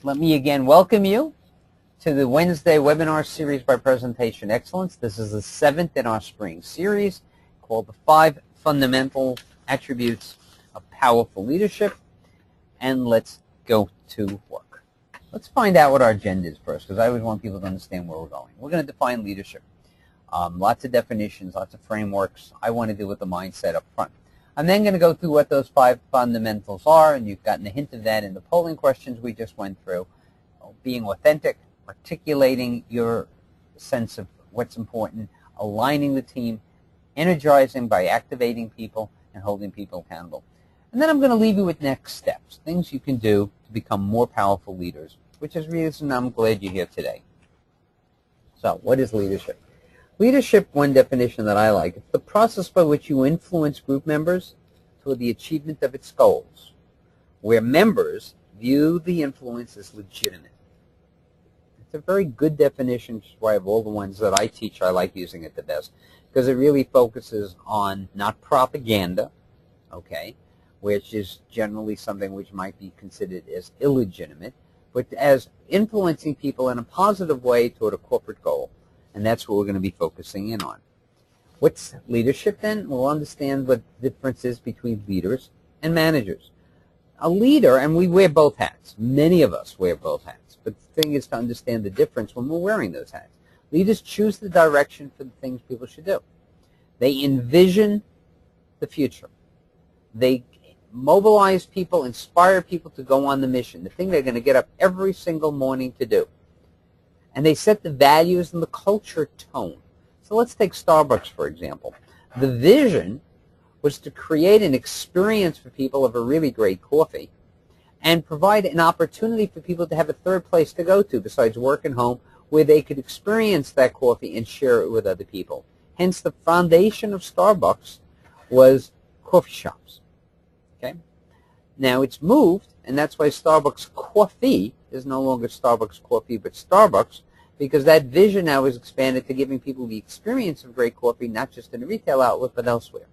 Let me again welcome you to the Wednesday webinar series by Presentation Excellence. This is the 7th in our spring series called The 5 Fundamental Attributes of Powerful Leadership. And let's go to work. Let's find out what our agenda is first, because I always want people to understand where we're going. We're going to define leadership. Lots of definitions, lots of frameworks. I want to deal with the mindset up front. I'm then going to go through what those 5 fundamentals are, and you've gotten a hint of that in the polling questions we just went through. Being authentic, articulating your sense of what's important, aligning the team, energizing by activating people, and holding people accountable. And then I'm going to leave you with next steps, things you can do to become more powerful leaders, which is the reason I'm glad you're here today. So, what is leadership? Leadership, one definition that I like, it's the process by which you influence group members toward the achievement of its goals, where members view the influence as legitimate. It's a very good definition, which is why of all the ones that I teach, I like using it the best, because it really focuses on not propaganda, okay, which is generally something which might be considered as illegitimate, but as influencing people in a positive way toward a corporate goal. And that's what we're going to be focusing in on. What's leadership then? We'll understand what the difference is between leaders and managers. A leader, and we wear both hats. Many of us wear both hats. But the thing is to understand the difference when we're wearing those hats. Leaders choose the direction for the things people should do. They envision the future. They mobilize people, inspire people to go on the mission, the thing they're going to get up every single morning to do. And they set the values and the culture tone. So let's take Starbucks, for example. The vision was to create an experience for people of a really great coffee and provide an opportunity for people to have a third place to go to besides work and home where they could experience that coffee and share it with other people. Hence, the foundation of Starbucks was coffee shops. Okay? Now, it's moved, and that's why Starbucks coffee is no longer Starbucks coffee, but Starbucks, because that vision now is expanded to giving people the experience of great coffee, not just in a retail outlet, but elsewhere.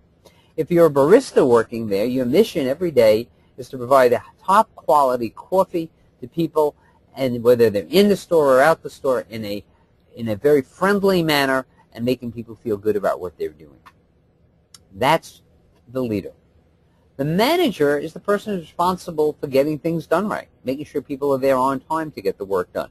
If you're a barista working there, your mission every day is to provide a top quality coffee to people, and whether they're in the store or out the store, in a very friendly manner, and making people feel good about what they're doing. That's the leader. The manager is the person who's responsible for getting things done right, making sure people are there on time to get the work done,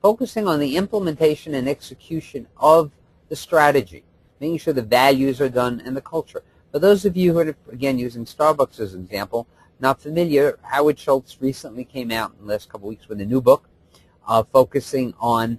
focusing on the implementation and execution of the strategy, making sure the values are done and the culture. For those of you who are, again, using Starbucks as an example, not familiar, Howard Schultz recently came out in the last couple of weeks with a new book focusing on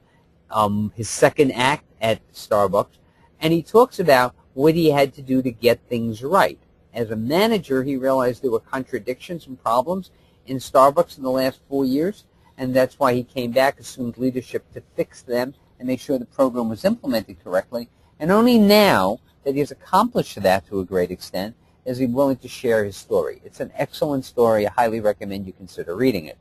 his second act at Starbucks, and he talks about what he had to do to get things right. As a manager, he realized there were contradictions and problems in Starbucks in the last 4 years, and that's why he came back, assumed leadership to fix them and make sure the program was implemented correctly. And only now that he's accomplished that to a great extent is he willing to share his story. It's an excellent story. I highly recommend you consider reading it.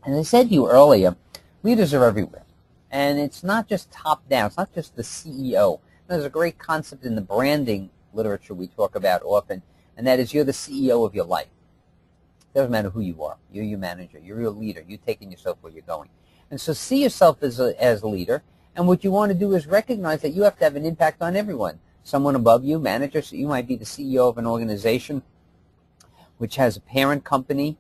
As I said to you earlier, leaders are everywhere. And it's not just top-down. It's not just the CEO. There's a great concept in the branding literature we talk about often, and that is you're the CEO of your life. It doesn't matter who you are. You're your manager. You're your leader. You're taking yourself where you're going. And so see yourself as a leader, and what you want to do is recognize that you have to have an impact on everyone. Someone above you, manager, so you might be the CEO of an organization which has a parent company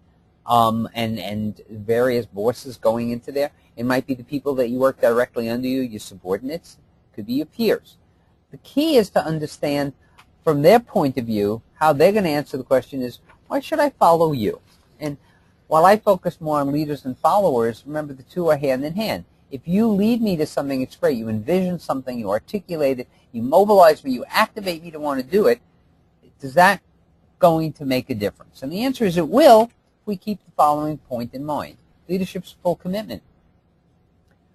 and various bosses going into there. It might be the people that you work directly under you, your subordinates. It could be your peers. The key is to understand from their point of view how they're going to answer the question is, why should I follow you? And while I focus more on leaders and followers, remember the two are hand in hand. If you lead me to something, it's great. You envision something, you articulate it, you mobilize me, you activate me to want to do it. Is that going to make a difference? And the answer is it will if we keep the following point in mind. Leadership's full commitment.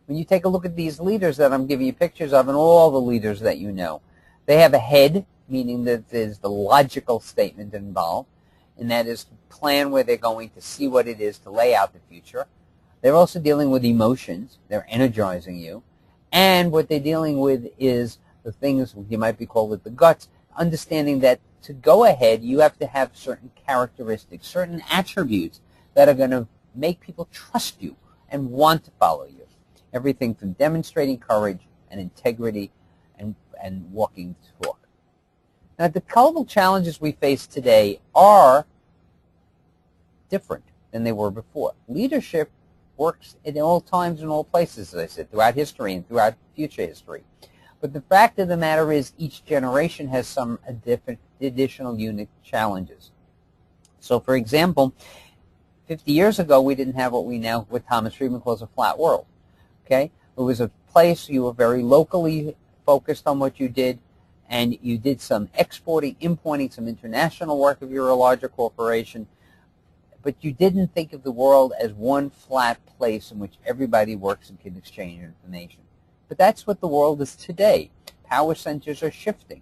When you take a look at these leaders that I'm giving you pictures of and all the leaders that you know, they have a head, meaning that there's the logical statement involved, and that is to plan where they're going, to see what it is, to lay out the future. They're also dealing with emotions. They're energizing you. And what they're dealing with is the things, you might be called it the guts, understanding that to go ahead, you have to have certain characteristics, certain attributes that are going to make people trust you and want to follow you. Everything from demonstrating courage and integrity and walking the talk. Now, the global challenges we face today are different than they were before. Leadership works in all times and all places, as I said, throughout history and throughout future history. But the fact of the matter is each generation has some different additional unique challenges. So, for example, 50 years ago, we didn't have what Thomas Friedman calls a flat world. Okay? It was a place you were very locally focused on what you did, and you did some exporting, importing, some international work if you were a larger corporation, but you didn't think of the world as one flat place in which everybody works and can exchange information. But that's what the world is today. Power centers are shifting.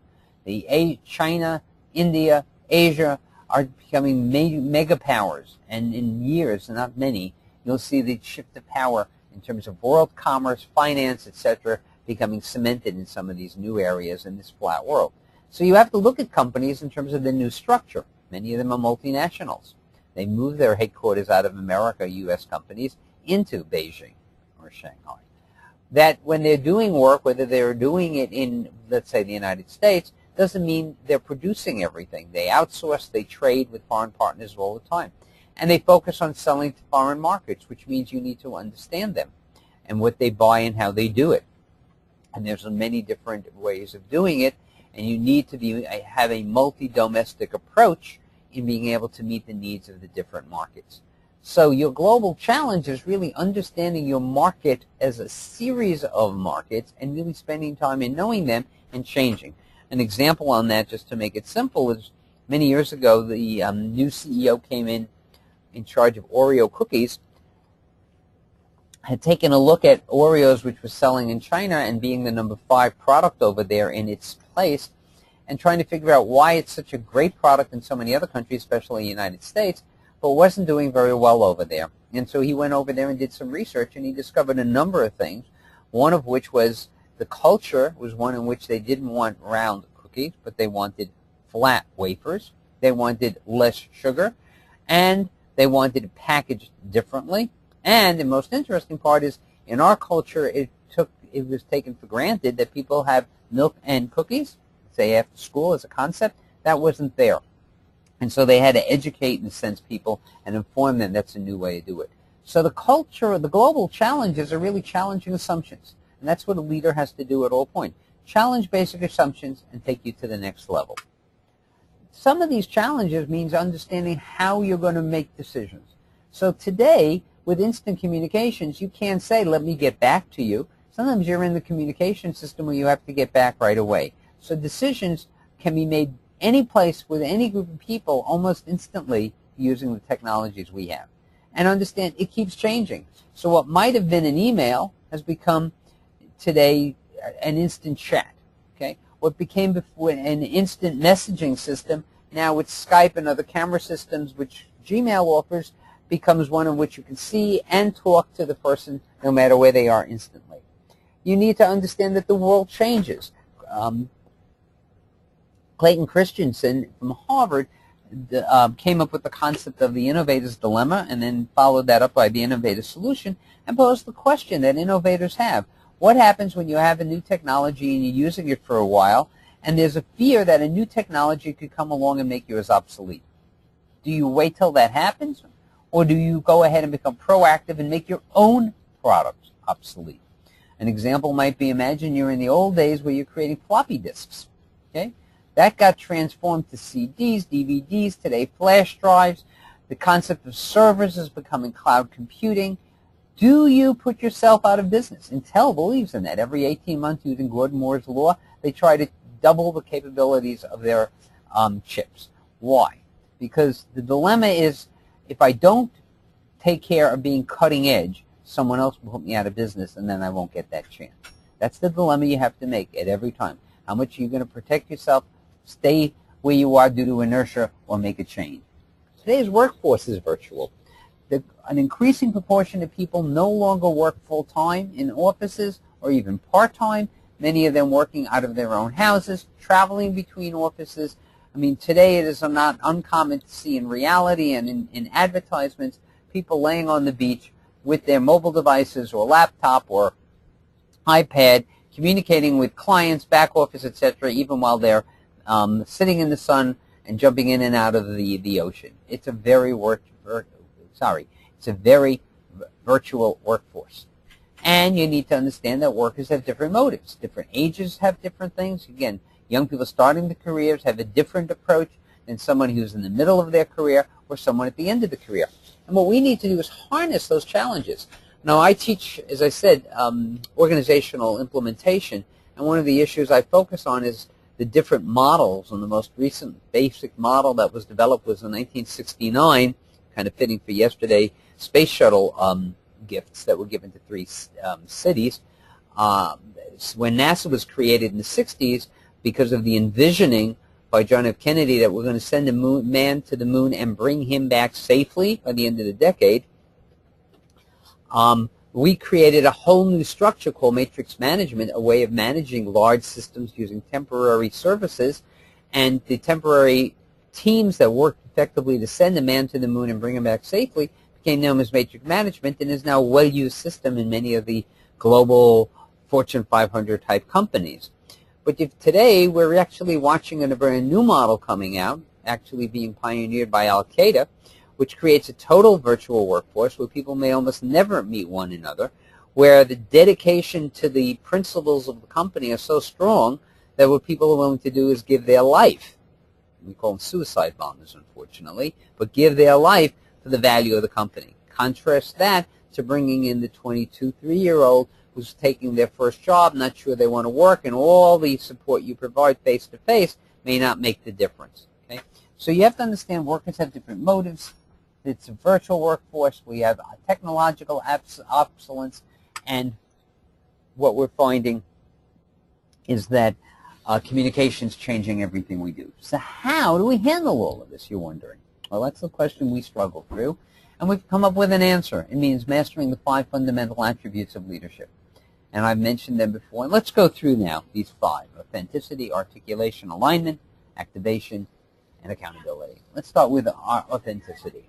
China, India, Asia are becoming mega powers, and in years, not many, you'll see the shift of power in terms of world commerce, finance, etc., becoming cemented in some of these new areas in this flat world. So you have to look at companies in terms of the new structure. Many of them are multinationals. They move their headquarters out of America, U.S. companies, into Beijing or Shanghai. That when they're doing work, whether they're doing it in, let's say, the United States, doesn't mean they're producing everything. They outsource, they trade with foreign partners all the time. And they focus on selling to foreign markets, which means you need to understand them and what they buy and how they do it. And there's many different ways of doing it, and you need to have a multi-domestic approach in being able to meet the needs of the different markets. So your global challenge is really understanding your market as a series of markets and really spending time in knowing them and changing. An example on that, just to make it simple, is many years ago the new CEO came in charge of Oreo cookies, had taken a look at Oreos, which was selling in China and being the number 5 product over there in its place, and trying to figure out why it's such a great product in so many other countries, especially the United States, but wasn't doing very well over there. And so he went over there and did some research, and he discovered a number of things, one of which was the culture was one in which they didn't want round cookies, but they wanted flat wafers. They wanted less sugar, and they wanted it packaged differently. And the most interesting part is, in our culture, it was taken for granted that people have milk and cookies, say after school as a concept. That wasn't there. And so they had to educate, in a sense, people and inform them that's a new way to do it. So the global challenges are really challenging assumptions. And that's what a leader has to do at all points. Challenge basic assumptions and take you to the next level. Some of these challenges means understanding how you're going to make decisions. So today, with instant communications, you can't say, let me get back to you. Sometimes you're in the communication system where you have to get back right away. So decisions can be made any place with any group of people almost instantly using the technologies we have. And understand it keeps changing. So what might have been an email has become today an instant chat. Okay? What became before an instant messaging system, now with Skype and other camera systems which Gmail offers, becomes one in which you can see and talk to the person no matter where they are instantly. You need to understand that the world changes. Clayton Christensen from Harvard came up with the concept of the innovator's dilemma and then followed that up by the innovator's solution and posed the question that innovators have. What happens when you have a new technology and you're using it for a while and there's a fear that a new technology could come along and make yours obsolete? Do you wait till that happens? Or do you go ahead and become proactive and make your own products obsolete? An example might be, imagine you're in the old days where you're creating floppy disks. Okay? That got transformed to CDs, DVDs, today flash drives. The concept of servers is becoming cloud computing. Do you put yourself out of business? Intel believes in that. Every 18 months, using Gordon Moore's law, they try to double the capabilities of their chips. Why? Because the dilemma is, if I don't take care of being cutting edge, someone else will put me out of business, and then I won't get that chance. That's the dilemma you have to make at every time. How much are you going to protect yourself, stay where you are due to inertia, or make a change? Today's workforce is virtual. An increasing proportion of people no longer work full-time in offices or even part-time, many of them working out of their own houses, traveling between offices. I mean, today it is not uncommon to see in reality and in advertisements people laying on the beach with their mobile devices or laptop or iPad, communicating with clients, back office, etc., even while they're sitting in the sun and jumping in and out of the ocean. It's a very virtual workforce. And you need to understand that workers have different motives. Different ages have different things. Again, young people starting the careers have a different approach than someone who's in the middle of their career or someone at the end of the career. And what we need to do is harness those challenges. Now, I teach, as I said, organizational implementation, and one of the issues I focus on is the different models. And the most recent basic model that was developed was in 1969, kind of fitting for yesterday, space shuttle gifts that were given to 3 cities. When NASA was created in the 60s, because of the envisioning by John F. Kennedy that we're going to send a man to the moon and bring him back safely by the end of the decade, we created a whole new structure called matrix management, a way of managing large systems using temporary services, and the temporary teams that worked effectively to send a man to the moon and bring him back safely became known as matrix management and is now a well-used system in many of the global Fortune 500 type companies. But if today we're actually watching a brand new model coming out, actually being pioneered by Al-Qaeda, which creates a total virtual workforce where people may almost never meet one another, where the dedication to the principles of the company are so strong that what people are willing to do is give their life. We call them suicide bombers, unfortunately, but give their life for the value of the company. Contrast that to bringing in the 22, 3-year-old who's taking their first job, not sure they want to work, and all the support you provide face-to-face may not make the difference. Okay? So you have to understand workers have different motives. It's a virtual workforce. We have technological obsolescence, and what we're finding is that communication's changing everything we do. So how do we handle all of this, you're wondering? Well, that's the question we struggle through, and we've come up with an answer. It means mastering the 5 fundamental attributes of leadership. And I've mentioned them before. And let's go through now these 5: authenticity, articulation, alignment, activation, and accountability. Let's start with authenticity.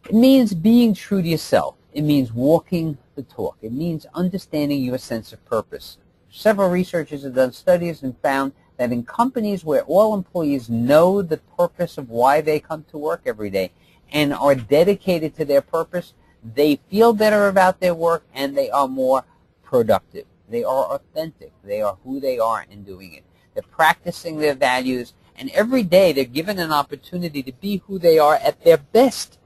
It means being true to yourself. It means walking the talk. It means understanding your sense of purpose. Several researchers have done studies and found that in companies where all employees know the purpose of why they come to work every day and are dedicated to their purpose, they feel better about their work and they are more productive. They are authentic. They are who they are in doing it. They're practicing their values, and every day they're given an opportunity to be who they are at their best,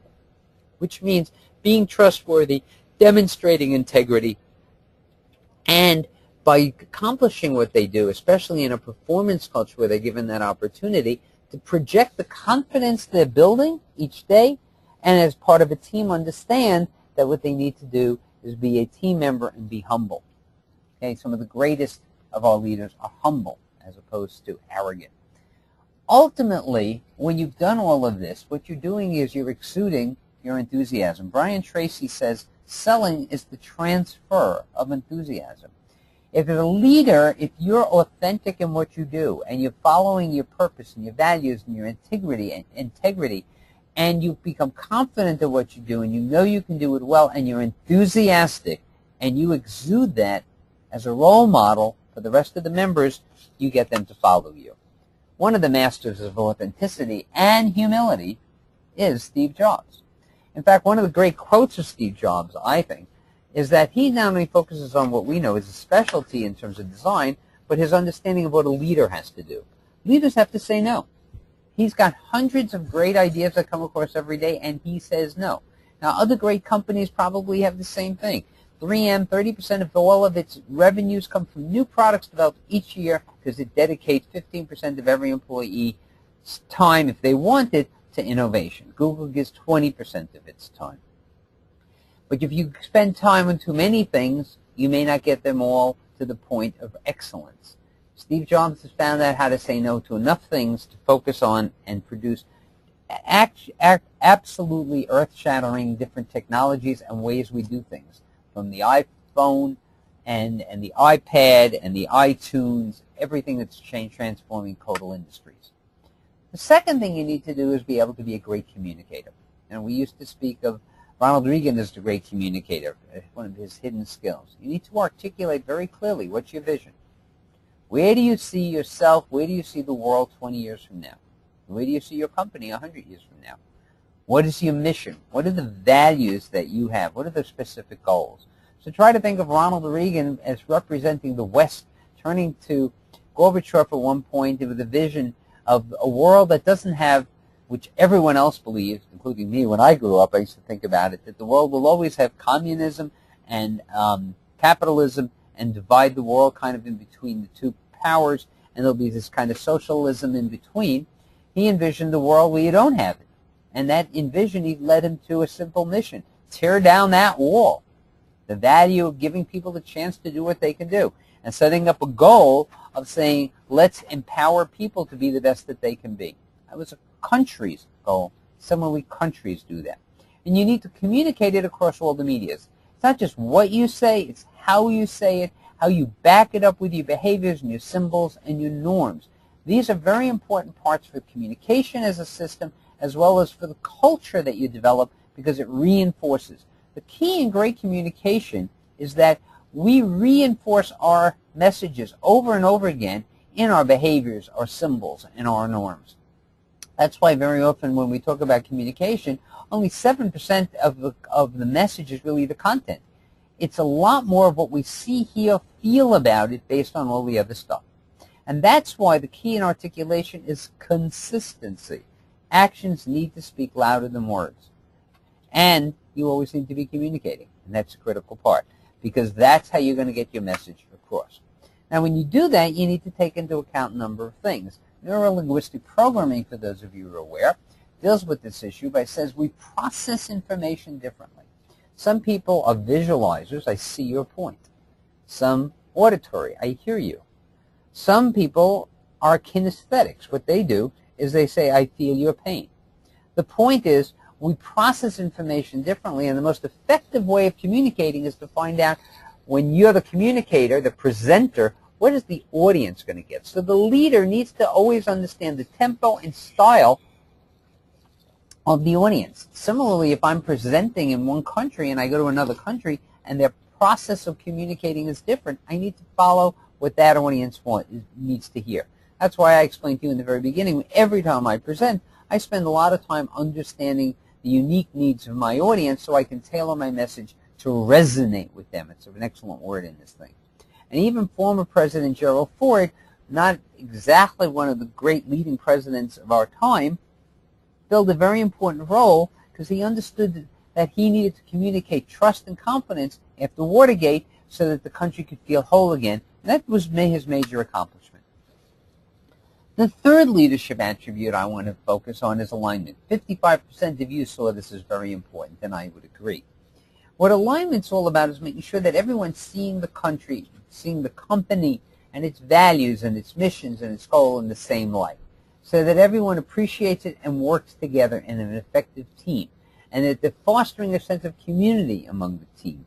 which means being trustworthy, demonstrating integrity, and by accomplishing what they do, especially in a performance culture where they're given that opportunity, to project the confidence they're building each day, and as part of a team understand that what they need to do is be a team member and be humble. Okay, some of the greatest of our leaders are humble as opposed to arrogant. Ultimately, when you've done all of this, what you're doing is you're exuding your enthusiasm. Brian Tracy says selling is the transfer of enthusiasm. If you're a leader, if you're authentic in what you do and you're following your purpose and your values and your integrity, and you become confident in what you do and you know you can do it well and you're enthusiastic and you exude that as a role model for the rest of the members, you get them to follow you. One of the masters of authenticity and humility is Steve Jobs. In fact, one of the great quotes of Steve Jobs, I think, is that he not only focuses on what we know is a specialty in terms of design, but his understanding of what a leader has to do. Leaders have to say no. He's got hundreds of great ideas that come across every day, and he says no. Now, other great companies probably have the same thing. 3M, 30% of all of its revenues come from new products developed each year because it dedicates 15% of every employee's time, if they want it, to innovation. Google gives 20% of its time. But if you spend time on too many things, you may not get them all to the point of excellence. Steve Jobs has found out how to say no to enough things to focus on and produce absolutely earth-shattering different technologies and ways we do things, from the iPhone and the iPad and the iTunes, everything that's transforming total industries. The second thing you need to do is be able to be a great communicator. And we used to speak of Ronald Reagan is the great communicator, one of his hidden skills. You need to articulate very clearly what's your vision. Where do you see yourself? Where do you see the world 20 years from now? Where do you see your company 100 years from now? What is your mission? What are the values that you have? What are the specific goals? So try to think of Ronald Reagan as representing the West, turning to Gorbachev at one point with a vision of a world that doesn't have, which everyone else believes, including me when I grew up, I used to think about it, that the world will always have communism and capitalism and divide the world kind of in between the two powers, and there'll be this kind of socialism in between. He envisioned a world where you don't have it. And that envision led him to a simple mission: tear down that wall. The value of giving people the chance to do what they can do, and setting up a goal of saying, let's empower people to be the best that they can be. That was a country's goal. Similarly, countries do that. And you need to communicate it across all the medias. It's not just what you say, it's how you say it, how you back it up with your behaviors and your symbols and your norms. These are very important parts for communication as a system, as well as for the culture that you develop, because it reinforces. The key in great communication is that we reinforce our messages over and over again in our behaviors, our symbols, and our norms. That's why very often when we talk about communication, only 7% of the message is really the content. It's a lot more of what we see, hear, feel about it based on all the other stuff. And that's why the key in articulation is consistency. Actions need to speak louder than words. And you always need to be communicating, and that's a critical part, because that's how you're going to get your message across. Now, when you do that, you need to take into account a number of things. Neurolinguistic programming, for those of you who are aware, deals with this issue by says we process information differently. Some people are visualizers, I see your point. Some auditory, I hear you. Some people are kinesthetics. What they do is they say, I feel your pain. The point is, we process information differently, and the most effective way of communicating is to find out, when you're the communicator, the presenter, what is the audience going to get? So the leader needs to always understand the tempo and style of the audience. Similarly, if I'm presenting in one country and I go to another country and their process of communicating is different, I need to follow what that audience needs to hear. That's why I explained to you in the very beginning, every time I present, I spend a lot of time understanding the unique needs of my audience so I can tailor my message to resonate with them. It's an excellent word in this thing. And even former President Gerald Ford, not exactly one of the great leading presidents of our time, filled a very important role because he understood that he needed to communicate trust and confidence after Watergate so that the country could feel whole again. And that was his major accomplishment. The third leadership attribute I want to focus on is alignment. 55% of you saw this as very important, and I would agree. What alignment's all about is making sure that everyone's seeing the country, seeing the company and its values and its missions and its goal in the same light, so that everyone appreciates it and works together in an effective team, and that they're fostering a sense of community among the team.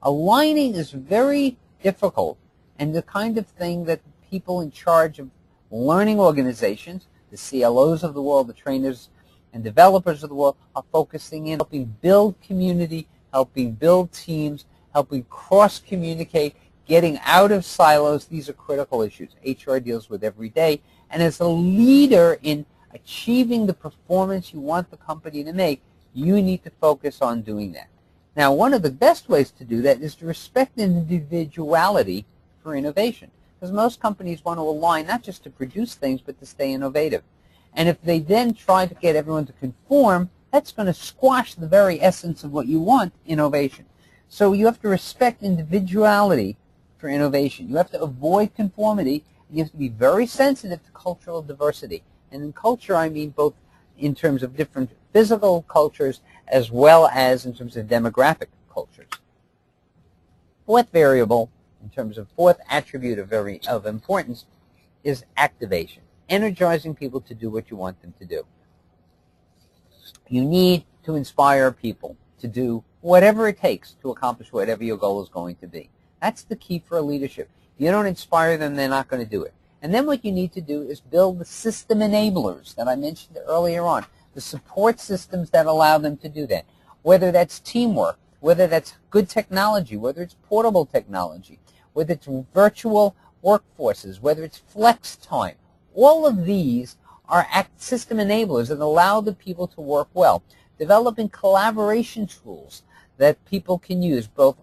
Aligning is very difficult, and the kind of thing that the people in charge of learning organizations, the CLOs of the world, the trainers and developers of the world, are focusing in helping build community, helping build teams, helping cross-communicate, getting out of silos. These are critical issues HR deals with every day. And as a leader in achieving the performance you want the company to make, you need to focus on doing that. Now, one of the best ways to do that is to respect individuality for innovation. Because most companies want to align not just to produce things, but to stay innovative. And if they then try to get everyone to conform, that's going to squash the very essence of what you want, innovation. So you have to respect individuality for innovation. You have to avoid conformity. And you have to be very sensitive to cultural diversity. And in culture, I mean both in terms of different physical cultures as well as in terms of demographic cultures. Fourth variable, in terms of fourth attribute of importance, is activation. Energizing people to do what you want them to do. You need to inspire people to do whatever it takes to accomplish whatever your goal is going to be. That's the key for leadership. If you don't inspire them, they're not going to do it. And then what you need to do is build the system enablers that I mentioned earlier on, the support systems that allow them to do that. whether that's teamwork, whether that's good technology, whether it's portable technology, whether it's virtual workforces, whether it's flex time. All of these are system enablers that allow the people to work well. Developing collaboration tools that people can use both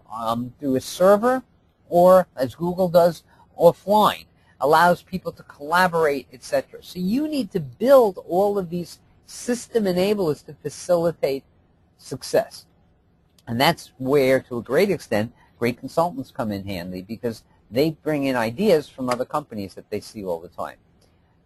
through a server or, as Google does, offline, allows people to collaborate, etc. So you need to build all of these system enablers to facilitate success. And that's where, to a great extent, great consultants come in handy, because they bring in ideas from other companies that they see all the time.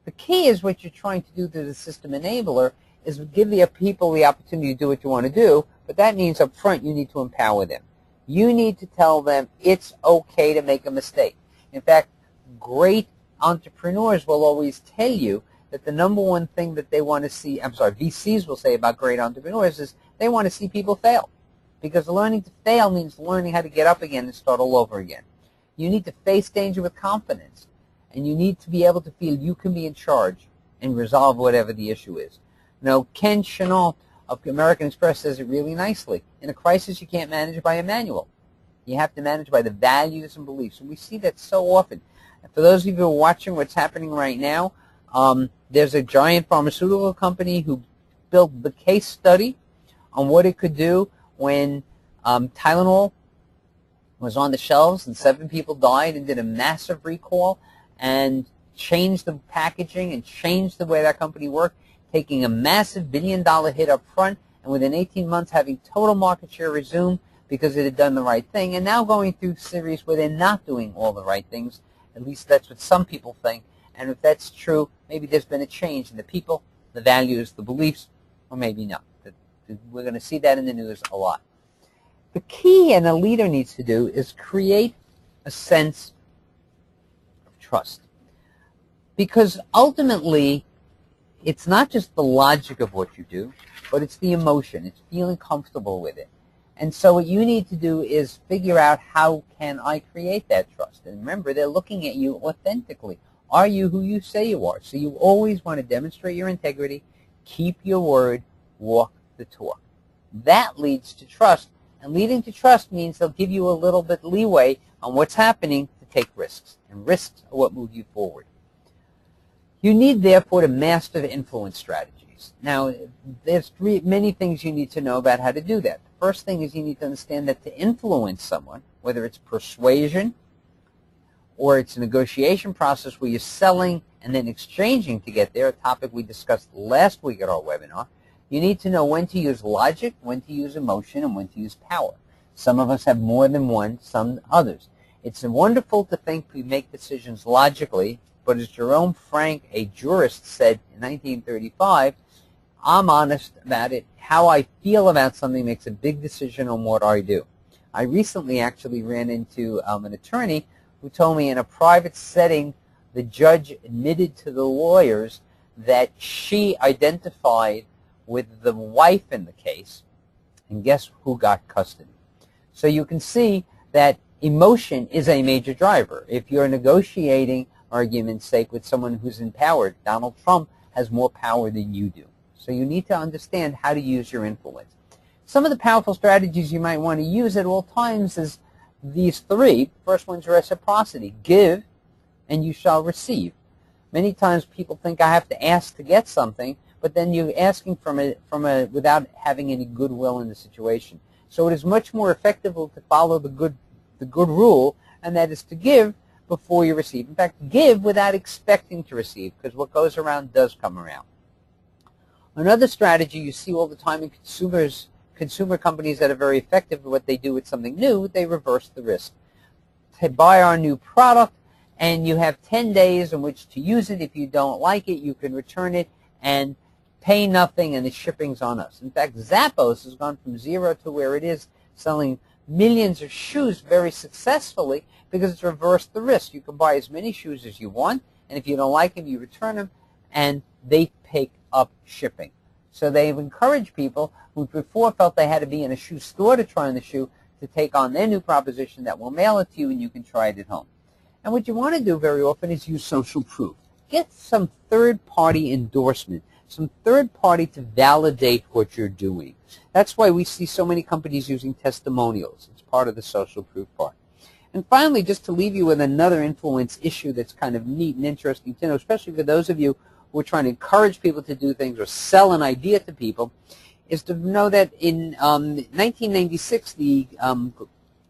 The key is what you're trying to do through the system enabler is give the people the opportunity to do what you want to do, but that means up front you need to empower them. You need to tell them it's okay to make a mistake. In fact, great entrepreneurs will always tell you that the number one thing that they want to see, VCs will say about great entrepreneurs is they want to see people fail. Because learning to fail means learning how to get up again and start all over again. You need to face danger with confidence. And you need to be able to feel you can be in charge and resolve whatever the issue is. Now, Ken Chenault of American Express says it really nicely. In a crisis, you can't manage by a manual. You have to manage by the values and beliefs. And we see that so often. And for those of you who are watching what's happening right now, there's a giant pharmaceutical company who built the case study on what it could do when Tylenol was on the shelves and 7 people died, and did a massive recall and changed the packaging and changed the way that company worked, taking a massive billion-dollar hit up front, and within 18 months having total market share resume because it had done the right thing, and now going through series where they're not doing all the right things. At least that's what some people think. And if that's true, maybe there's been a change in the people, the values, the beliefs, or maybe not. We're going to see that in the news a lot. The key and a leader needs to do is create a sense of trust. Because ultimately, it's not just the logic of what you do, but it's the emotion. It's feeling comfortable with it. And so what you need to do is figure out, how can I create that trust? And remember, they're looking at you authentically. Are you who you say you are? So you always want to demonstrate your integrity, keep your word, walk the talk. That leads to trust. And leading to trust means they'll give you a little bit leeway on what's happening to take risks. And risks are what move you forward. You need, therefore, to master the influence strategies. Now, there's many things you need to know about how to do that. The first thing is you need to understand that to influence someone, whether it's persuasion or it's a negotiation process where you're selling and then exchanging to get there, a topic we discussed last week at our webinar, you need to know when to use logic, when to use emotion, and when to use power. Some of us have more than one, some others. It's wonderful to think we make decisions logically, but as Jerome Frank, a jurist, said in 1935, I'm honest about it. How I feel about something makes a big decision on what I do. I recently actually ran into an attorney who told me in a private setting, the judge admitted to the lawyers that she identified with the wife in the case, and guess who got custody? So you can see that emotion is a major driver. If you're negotiating, argument's sake, with someone who's empowered, Donald Trump has more power than you do. So you need to understand how to use your influence. Some of the powerful strategies you might want to use at all times is these 3. First one's reciprocity. Give, and you shall receive. Many times people think I have to ask to get something, but then you're asking without having any goodwill in the situation. So it is much more effective to follow the good rule, and that is to give before you receive. In fact, give without expecting to receive, because what goes around does come around. Another strategy you see all the time in consumer companies that are very effective at what they do with something new, they reverse the risk. They buy our new product, and you have 10 days in which to use it. If you don't like it, you can return it and pay nothing, and the shipping's on us. In fact, Zappos has gone from 0 to where it is, selling millions of shoes very successfully because it's reversed the risk. You can buy as many shoes as you want, and if you don't like them, you return them, and they pick up shipping. So they've encouraged people who before felt they had to be in a shoe store to try on the shoe to take on their new proposition that will mail it to you and you can try it at home. And what you want to do very often is use social proof. Get some third-party endorsement some third party to validate what you're doing. That's why we see so many companies using testimonials. It's part of the social proof part. And finally, just to leave you with another influence issue that's kind of neat and interesting to know, especially for those of you who are trying to encourage people to do things or sell an idea to people, is to know that in 1996, the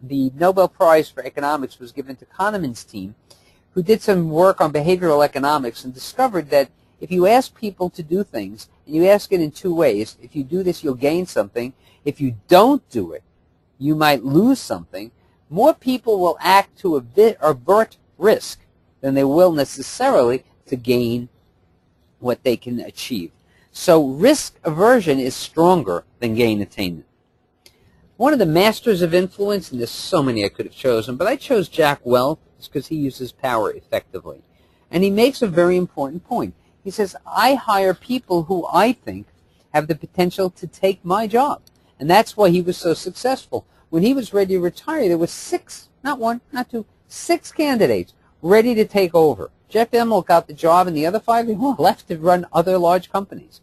Nobel Prize for Economics was given to Kahneman's team, who did some work on behavioral economics and discovered that if you ask people to do things, and you ask it in two ways, if you do this, you'll gain something. If you don't do it, you might lose something. More people will act to avert risk than they will necessarily to gain what they can achieve. So risk aversion is stronger than gain attainment. One of the masters of influence, and there's so many I could have chosen, but I chose Jack Welch because he uses power effectively. And he makes a very important point. He says, I hire people who I think have the potential to take my job. And that's why he was so successful. When he was ready to retire, there were 6, not 1, not 2, 6 candidates ready to take over. Jeff Immelt got the job, and the other 5 were left to run other large companies.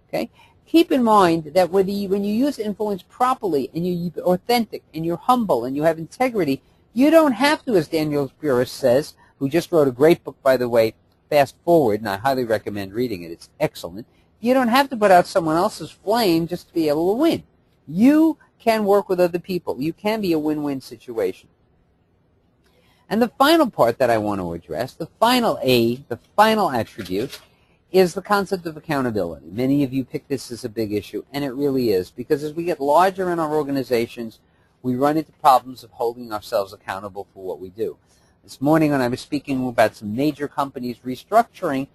Okay? Keep in mind that when you use influence properly, and you're authentic, and you're humble, and you have integrity, you don't have to, as Daniel Burrus says, who just wrote a great book, by the way, Fast Forward, and I highly recommend reading it. It's excellent. You don't have to put out someone else's flame just to be able to win. You can work with other people. You can be a win-win situation. And the final part that I want to address, the final A, the final attribute, is the concept of accountability. Many of you pick this as a big issue, and it really is, because as we get larger in our organizations, we run into problems of holding ourselves accountable for what we do. This morning when I was speaking about some major companies restructuring,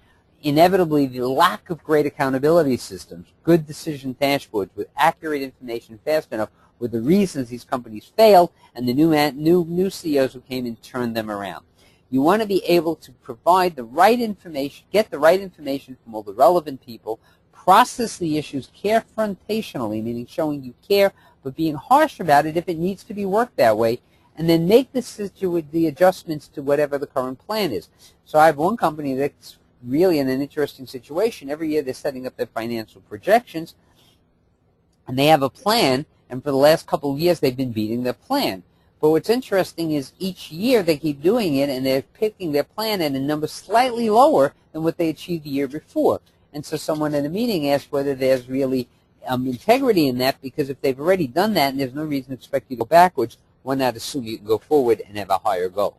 inevitably the lack of great accountability systems, good decision dashboards with accurate information fast enough were the reasons these companies failed, and the new CEOs who came in turned them around. You want to be able to provide the right information, get the right information from all the relevant people, process the issues confrontationally, meaning showing you care, but being harsh about it if it needs to be worked that way, and then make the adjustments to whatever the current plan is. So I have one company that's really in an interesting situation. Every year they're setting up their financial projections, and they have a plan, and for the last couple of years they've been beating their plan. But what's interesting is each year they keep doing it, and they're picking their plan at a number slightly lower than what they achieved the year before. And so someone in a meeting asked whether there's really integrity in that, because if they've already done that and there's no reason to expect you to go backwards, why not assume you can go forward and have a higher goal?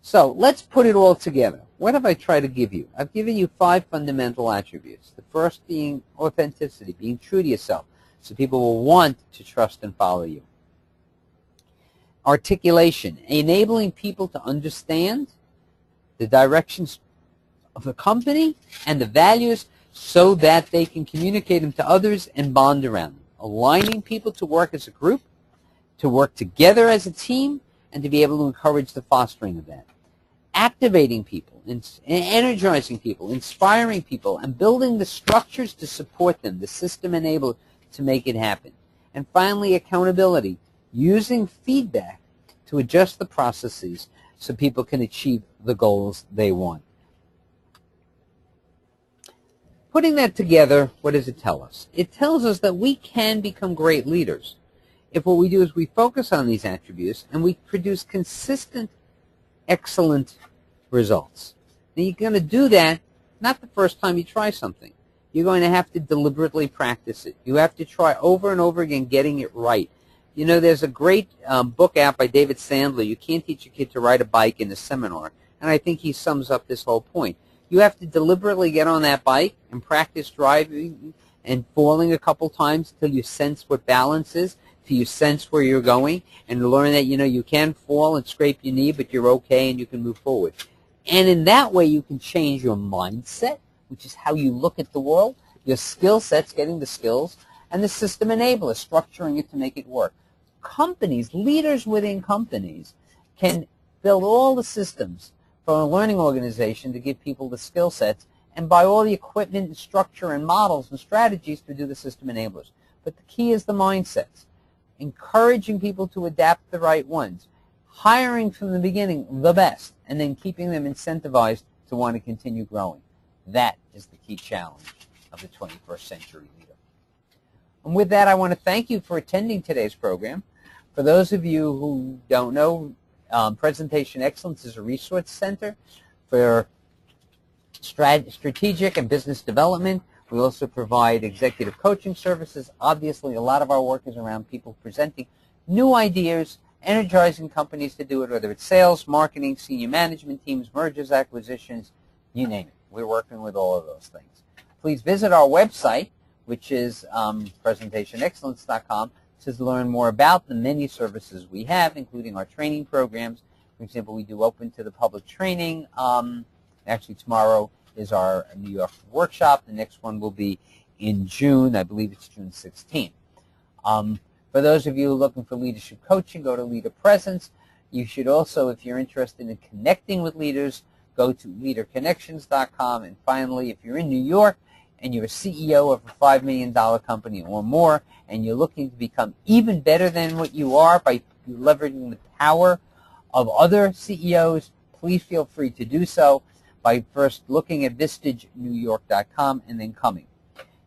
So let's put it all together. What have I tried to give you? I've given you 5 fundamental attributes. The first being authenticity, being true to yourself, so people will want to trust and follow you. Articulation, enabling people to understand the directions of the company and the values so that they can communicate them to others and bond around them. Aligning people to work as a group, to work together as a team, and to be able to encourage the fostering of that. Activating people, energizing people, inspiring people, and building the structures to support them, the system enabler to make it happen. And finally, accountability, using feedback to adjust the processes so people can achieve the goals they want. Putting that together, what does it tell us? It tells us that we can become great leaders if what we do is we focus on these attributes and we produce consistent, excellent results. Now you're going to do that not the first time you try something. You're going to have to deliberately practice it. You have to try over and over again getting it right. You know, there's a great book out by David Sandler, You Can't Teach a Kid to Ride a Bike in a Seminar, and I think he sums up this whole point. You have to deliberately get on that bike and practice driving and falling a couple times till you sense what balance is, till you sense where you're going, and learn that, you know, you can fall and scrape your knee, but you're okay and you can move forward. And in that way, you can change your mindset, which is how you look at the world, your skill sets, getting the skills, and the system enabler, structuring it to make it work. Companies, leaders within companies, can build all the systems for a learning organization to give people the skill sets and buy all the equipment and structure and models and strategies to do the system enablers. But the key is the mindsets. Encouraging people to adapt the right ones. Hiring from the beginning the best, and then keeping them incentivized to want to continue growing. That is the key challenge. of the 21st century leader. And with that, I want to thank you for attending today's program. For those of you who don't know, Presentation Excellence is a resource center for strategic and business development. We also provide executive coaching services. Obviously, a lot of our work is around people presenting new ideas, energizing companies to do it, whether it's sales, marketing, senior management teams, mergers, acquisitions, you name it. We're working with all of those things. Please visit our website, which is presentationexcellence.com, to learn more about the many services we have, including our training programs. For example, we do open to the public training. Actually, tomorrow is our New York workshop. The next one will be in June. I believe it's June 16th. For those of you looking for leadership coaching, go to Leader Presence. You should also, if you're interested in connecting with leaders, go to leaderconnections.com. And finally, if you're in New York and you're a CEO of a $5 million company or more, and you're looking to become even better than what you are by leveraging the power of other CEOs, please feel free to do so by first looking at vistagenewyork.com and then coming.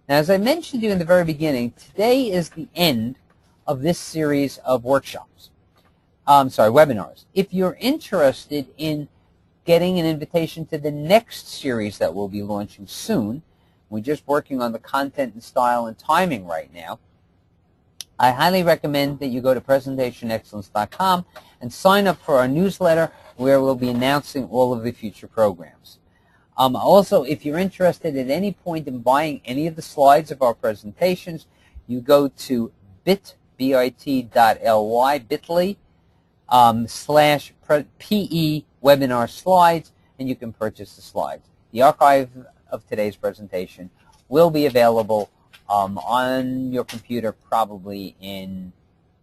Now, as I mentioned to you in the very beginning, today is the end of this series of webinars. If you're interested in getting an invitation to the next series that we'll be launching soon, we're just working on the content and style and timing right now, I highly recommend that you go to presentationexcellence.com and sign up for our newsletter where we'll be announcing all of the future programs. Also, if you're interested at any point in buying any of the slides of our presentations, you go to bit.ly /PE webinar slides, and you can purchase the slides. The archive of today's presentation will be available on your computer probably in